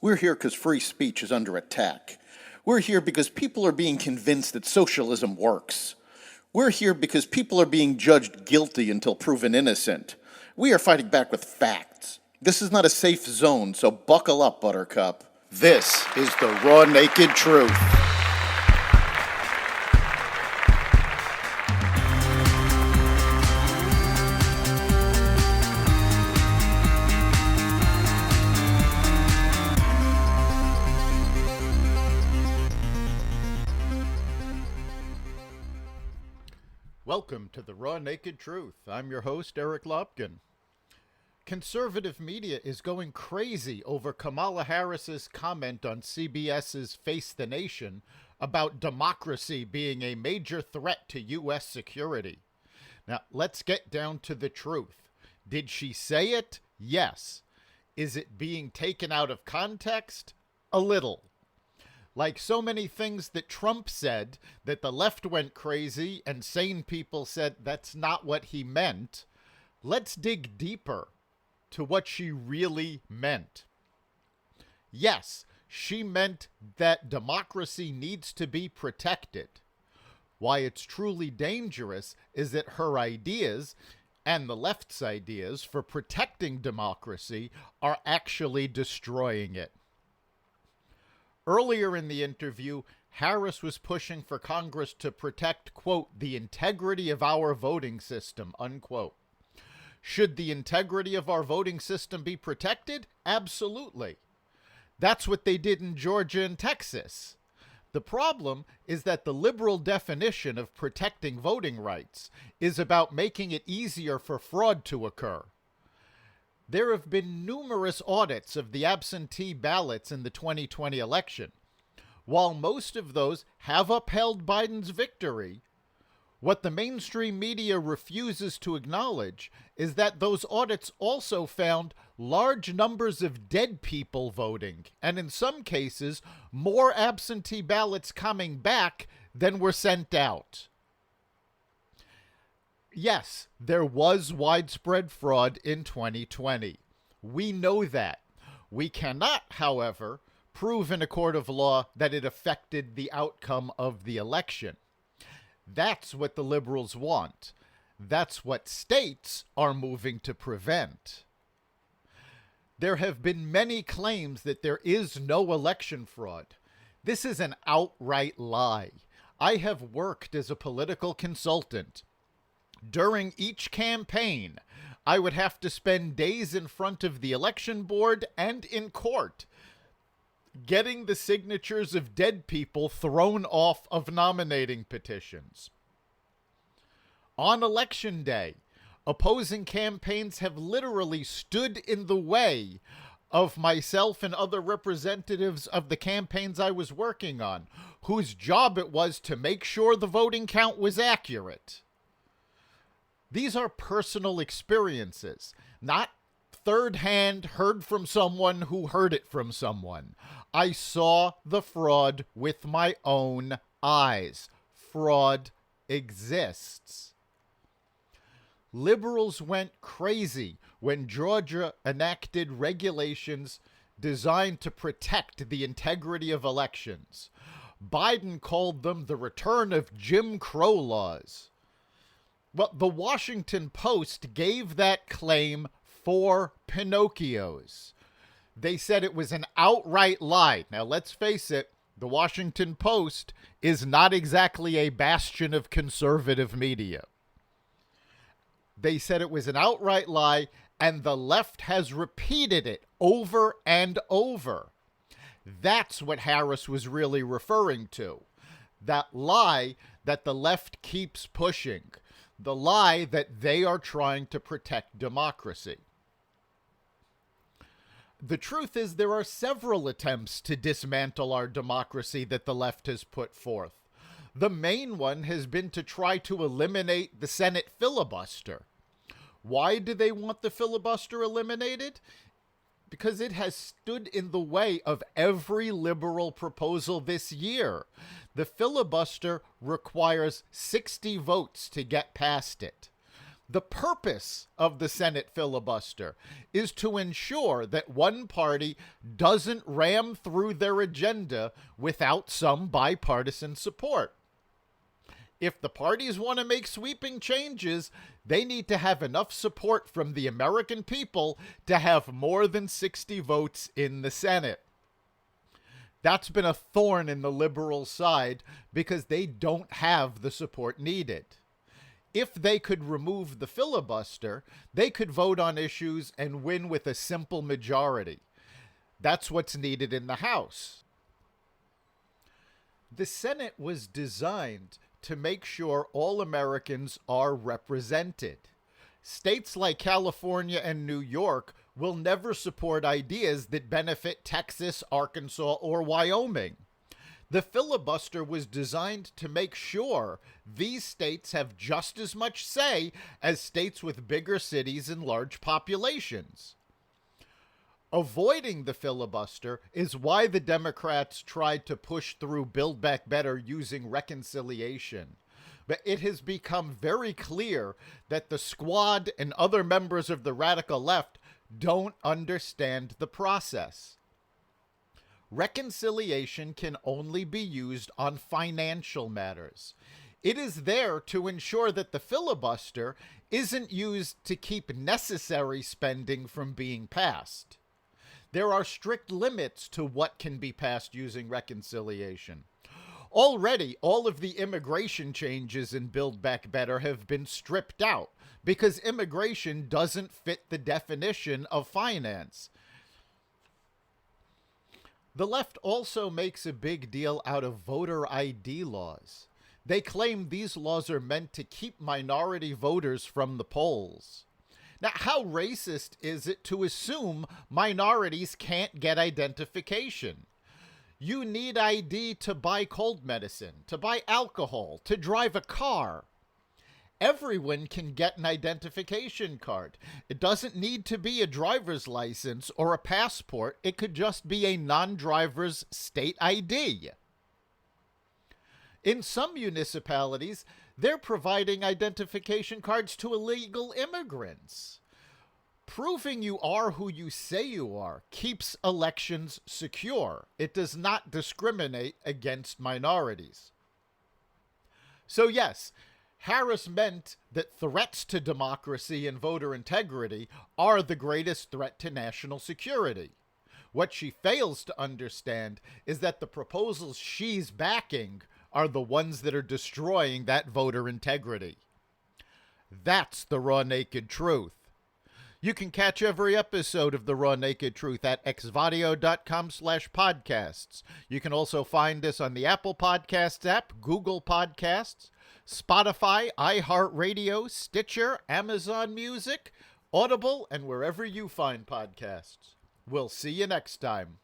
We're here because free speech is under attack. We're here because people are being convinced that socialism works. We're here because people are being judged guilty until proven innocent. We are fighting back with facts. This is not a safe zone, so buckle up, Buttercup. This is the raw, naked truth. Welcome to the Raw Naked Truth. I'm your host, Eric Lopkin. Conservative media is going crazy over Kamala Harris's comment on CBS's Face the Nation about democracy being a major threat to U.S. security. Now, let's get down to the truth. Did she say it? Yes. Is it being taken out of context? A little. Like so many things that Trump said, that the left went crazy and sane people said that's not what he meant, let's dig deeper to what she really meant. Yes, she meant that democracy needs to be protected. Why it's truly dangerous is that her ideas, and the left's ideas, for protecting democracy are actually destroying it. Earlier in the interview, Harris was pushing for Congress to protect, quote, the integrity of our voting system, unquote. Should the integrity of our voting system be protected? Absolutely. That's what they did in Georgia and Texas. The problem is that the liberal definition of protecting voting rights is about making it easier for fraud to occur. There have been numerous audits of the absentee ballots in the 2020 election. While most of those have upheld Biden's victory, what the mainstream media refuses to acknowledge is that those audits also found large numbers of dead people voting, and in some cases, more absentee ballots coming back than were sent out. Yes, there was widespread fraud in 2020. We know that. We cannot, however, prove in a court of law that it affected the outcome of the election. That's what the liberals want. That's what states are moving to prevent. There have been many claims that there is no election fraud. This is an outright lie. I have worked as a political consultant. During each campaign, I would have to spend days in front of the election board and in court, getting the signatures of dead people thrown off of nominating petitions. On election day, opposing campaigns have literally stood in the way of myself and other representatives of the campaigns I was working on, whose job it was to make sure the voting count was accurate. These are personal experiences, not third-hand heard from someone who heard it from someone. I saw the fraud with my own eyes. Fraud exists. Liberals went crazy when Georgia enacted regulations designed to protect the integrity of elections. Biden called them the return of Jim Crow laws. Well, the Washington Post gave that claim 4 Pinocchios. They said it was an outright lie. Now, let's face it, the Washington Post is not exactly a bastion of conservative media. They said it was an outright lie, and the left has repeated it over and over. That's what Harris was really referring to. That lie that the left keeps pushing. The lie that they are trying to protect democracy. The truth is there are several attempts to dismantle our democracy that the left has put forth. The main one has been to try to eliminate the Senate filibuster. Why do they want the filibuster eliminated? Because it has stood in the way of every liberal proposal this year. The filibuster requires 60 votes to get past it. The purpose of the Senate filibuster is to ensure that one party doesn't ram through their agenda without some bipartisan support. If the parties want to make sweeping changes, they need to have enough support from the American people to have more than 60 votes in the Senate. That's been a thorn in the liberal side because they don't have the support needed. If they could remove the filibuster, they could vote on issues and win with a simple majority. That's what's needed in the House. The Senate was designed to make sure all Americans are represented. States like California and New York will never support ideas that benefit Texas, Arkansas, or Wyoming. The filibuster was designed to make sure these states have just as much say as states with bigger cities and large populations. Avoiding the filibuster is why the Democrats tried to push through Build Back Better using reconciliation. But it has become very clear that the Squad and other members of the radical left don't understand the process. Reconciliation can only be used on financial matters. It is there to ensure that the filibuster isn't used to keep necessary spending from being passed. There are strict limits to what can be passed using reconciliation. Already, all of the immigration changes in Build Back Better have been stripped out because immigration doesn't fit the definition of finance. The left also makes a big deal out of voter ID laws. They claim these laws are meant to keep minority voters from the polls. Now, how racist is it to assume minorities can't get identification? You need ID to buy cold medicine, to buy alcohol, to drive a car. Everyone can get an identification card. It doesn't need to be a driver's license or a passport. It could just be a non-driver's state ID. In some municipalities, they're providing identification cards to illegal immigrants. Proving you are who you say you are keeps elections secure. It does not discriminate against minorities. So yes, Harris meant that threats to democracy and voter integrity are the greatest threat to national security. What she fails to understand is that the proposals she's backing are the ones that are destroying that voter integrity. That's the raw naked truth. You can catch every episode of The Raw Naked Truth at xvadio.com/podcasts. You can also find us on the Apple Podcasts app, Google Podcasts, Spotify, iHeartRadio, Stitcher, Amazon Music, Audible, and wherever you find podcasts. We'll see you next time.